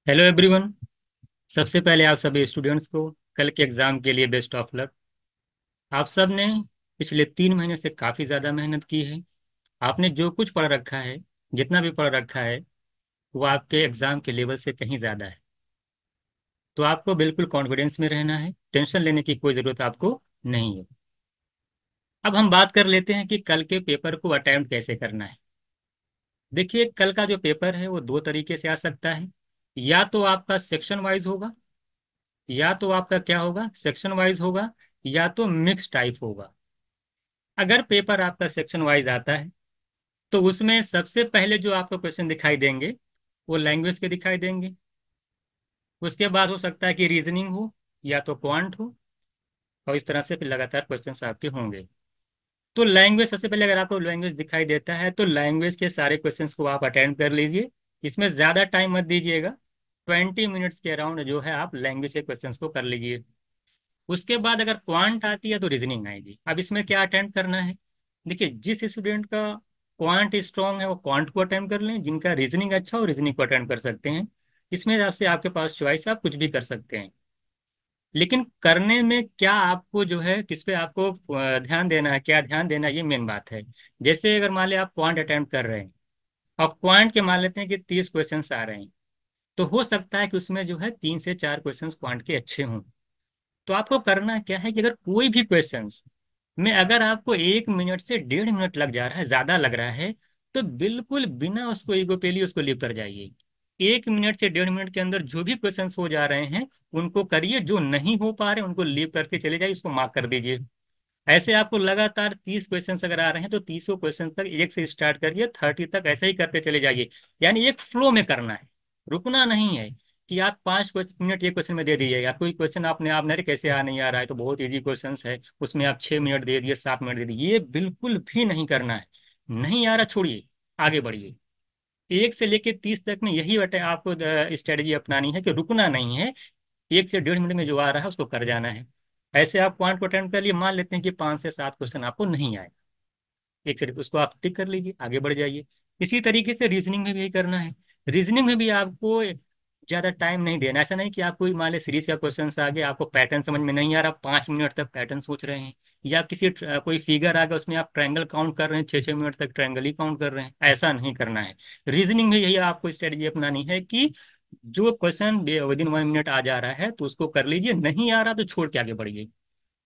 Hello everyone. सबसे पहले आप सभी स्टूडेंट्स को कल के एग्ज़ाम के लिए बेस्ट ऑफ लक। आप सब ने पिछले 3 महीने से काफ़ी ज़्यादा मेहनत की है। आपने जो कुछ पढ़ रखा है, जितना भी पढ़ रखा है, वो आपके एग्ज़ाम के लेवल से कहीं ज़्यादा है। तो आपको बिल्कुल कॉन्फिडेंस में रहना है, टेंशन लेने की कोई ज़रूरत आपको नहीं है। अब हम बात कर लेते हैं कि कल के पेपर को अटेम्प्ट कैसे करना है। देखिए, कल का जो पेपर है वो दो तरीके से आ सकता है। या तो आपका सेक्शन वाइज होगा, या तो आपका क्या होगा, सेक्शन वाइज होगा, या तो मिक्स टाइप होगा। अगर पेपर आपका सेक्शन वाइज आता है तो उसमें सबसे पहले जो आपको क्वेश्चन दिखाई देंगे वो लैंग्वेज के दिखाई देंगे। उसके बाद हो सकता है कि रीजनिंग हो या तो क्वांट हो, और इस तरह से फिर लगातार क्वेश्चंस आपके होंगे। तो लैंग्वेज सबसे पहले, अगर आपको लैंग्वेज दिखाई देता है तो लैंग्वेज के सारे क्वेश्चंस को आप अटेंड कर लीजिए। इसमें ज़्यादा टाइम मत दीजिएगा। 20 मिनट्स के अराउंड जो है आप लैंग्वेज के क्वेश्चंस को कर लीजिए। उसके बाद अगर क्वांट आती है तो रीजनिंग आएगी। अब इसमें क्या अटेम्प्ट करना है? देखिए, जिस स्टूडेंट का क्वांट स्ट्रांग है वो क्वांट को अटेम्प्ट कर लें, जिनका रीजनिंग अच्छा हो रीजनिंग को अटेम्प्ट कर सकते हैं। इसमें आपसे आपके पास चॉइस है, आप कुछ भी कर सकते हैं। लेकिन करने में क्या आपको जो है, किस पे आपको ध्यान देना है, क्या ध्यान देना है, ये मेन बात है। जैसे अगर मान लिया आप क्वांट अटेम्प्ट कर रहे हैं, और क्वांट के मान लेते हैं कि 30 क्वेश्चन आ रहे हैं, तो हो सकता है कि उसमें जो है 3 से 4 क्वेश्चन क्वांट के अच्छे हों। तो आपको करना क्या है कि अगर कोई भी क्वेश्चंस में अगर आपको 1 मिनट से 1.5 मिनट लग जा रहा है, ज्यादा लग रहा है, तो बिल्कुल बिना उसको ईगो पे लिए उसको लीव कर जाइए। 1 मिनट से 1.5 मिनट के अंदर जो भी क्वेश्चंस हो जा रहे हैं उनको करिए, जो नहीं हो पा रहे उनको लीव करके चले जाइए, उसको मार्क कर दीजिए। ऐसे आपको लगातार 30 क्वेश्चन अगर आ रहे हैं तो 30 क्वेश्चन तक एक से स्टार्ट करिए, 30 तक ऐसे ही करते चले जाइए। यानी एक फ्लो में करना है, रुकना नहीं है कि आप 5 मिनट एक क्वेश्चन में दे दीजिएगा। कोई क्वेश्चन आपने आप नहीं कैसे आ नहीं आ रहा है तो बहुत इजी क्वेश्चन है, उसमें आप 6 मिनट दे दिए, 7 मिनट दे दिए, ये बिल्कुल भी नहीं करना है। नहीं आ रहा छोड़िए, आगे बढ़िए। 1 से लेके 30 तक में यही आपको स्ट्रेटेजी अपनानी है कि रुकना नहीं है। 1 से 1.5 मिनट में जो आ रहा है उसको कर जाना है। ऐसे आप पॉइंट को अटेम्प्ट कर लिए, मान लेते हैं कि 5 से 7 क्वेश्चन आपको नहीं आए, एक से उसको आप टिक कर लीजिए, आगे बढ़ जाइए। इसी तरीके से रीजनिंग में भी यही करना है। रीजनिंग में भी आपको ज्यादा टाइम नहीं देना। ऐसा नहीं कि आप कोई मान ली सीरीज का क्वेश्चन आ गया, आपको पैटर्न समझ में नहीं आ रहा, 5 मिनट तक पैटर्न सोच रहे हैं, या किसी कोई फिगर आ गया उसमें आप ट्रायंगल काउंट कर रहे हैं, 6 6 मिनट तक ट्रायंगल ही काउंट कर रहे हैं, ऐसा नहीं करना है। रीजनिंग में यही आपको स्ट्रेटेजी अपनानी है कि जो क्वेश्चन विद इन 1 मिनट आ जा रहा है तो उसको कर लीजिए, नहीं आ रहा तो छोड़ के आगे बढ़िए।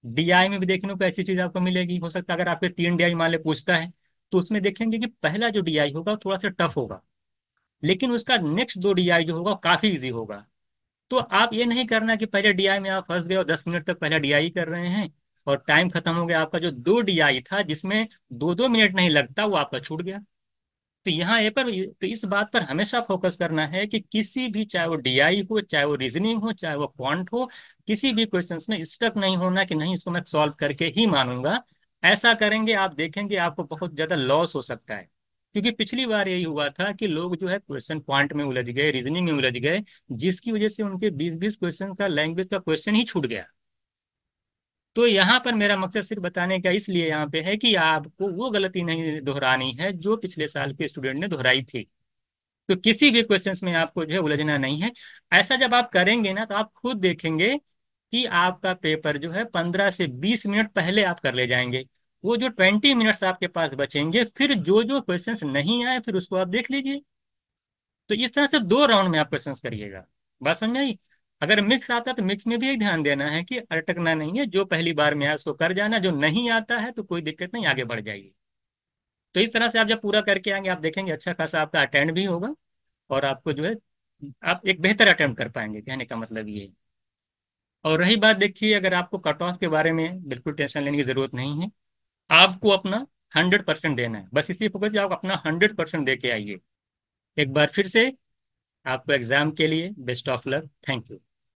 डीआई में भी देखने को ऐसी चीज आपको मिलेगी। हो सकता है अगर आपके 3 डीआई मान ले पूछता है तो उसमें देखेंगे कि पहला जो डीआई होगा वो थोड़ा सा टफ होगा, लेकिन उसका नेक्स्ट 2 डीआई जो होगा वो काफी इजी होगा। तो आप ये नहीं करना कि पहले डीआई में आप फंस गए और 10 मिनट तक पहला डीआई कर रहे हैं और टाइम खत्म हो गया, आपका जो 2 डीआई था जिसमें 2 2 मिनट नहीं लगता वो आपका छूट गया। तो यहाँ ये पर, तो इस बात पर हमेशा फोकस करना है कि किसी भी, चाहे वो डीआई हो, चाहे वो रीजनिंग हो, चाहे वो क्वांट हो, किसी भी क्वेश्चंस में स्टक नहीं होना कि नहीं इसको मैं सॉल्व करके ही मानूंगा। ऐसा करेंगे आप देखेंगे आपको बहुत ज्यादा लॉस हो सकता है। क्योंकि पिछली बार यही हुआ था कि लोग जो है क्वेश्चन क्वांट में उलझ गए, रीजनिंग में उलझ गए, जिसकी वजह से उनके 20 20 क्वेश्चन का लैंग्वेज का क्वेश्चन ही छूट गया। तो यहाँ पर मेरा मकसद सिर्फ बताने का इसलिए यहाँ पे है कि आपको वो गलती नहीं दोहरानी है जो पिछले साल के स्टूडेंट ने दोहराई थी। तो किसी भी क्वेश्चंस में आपको जो है उलझना नहीं है। ऐसा जब आप करेंगे ना तो आप खुद देखेंगे कि आपका पेपर जो है 15 से 20 मिनट पहले आप कर ले जाएंगे। वो जो 20 मिनट्स आपके पास बचेंगे, फिर जो जो क्वेश्चंस नहीं आए फिर उसको आप देख लीजिए। तो इस तरह से 2 राउंड में आप क्वेश्चंस करिएगा। बात समझ में आई? अगर मिक्स आता है तो मिक्स में भी एक ध्यान देना है कि अटकना नहीं है, जो पहली बार में आया उसको कर जाना, जो नहीं आता है तो कोई दिक्कत नहीं, आगे बढ़ जाइए। तो इस तरह से आप जब पूरा करके आएंगे आप देखेंगे अच्छा खासा आपका अटेंड भी होगा, और आपको जो है आप एक बेहतर अटेम्प्ट कर पाएंगे, कहने का मतलब ये है। और रही बात, देखिए, अगर आपको कट ऑफ के बारे में बिल्कुल टेंशन लेने की जरूरत नहीं है। आपको अपना 100% देना है, बस इसी फोकस आप अपना 100% दे के आइए। एक बार फिर से आपको एग्जाम के लिए best of luck. Thank you.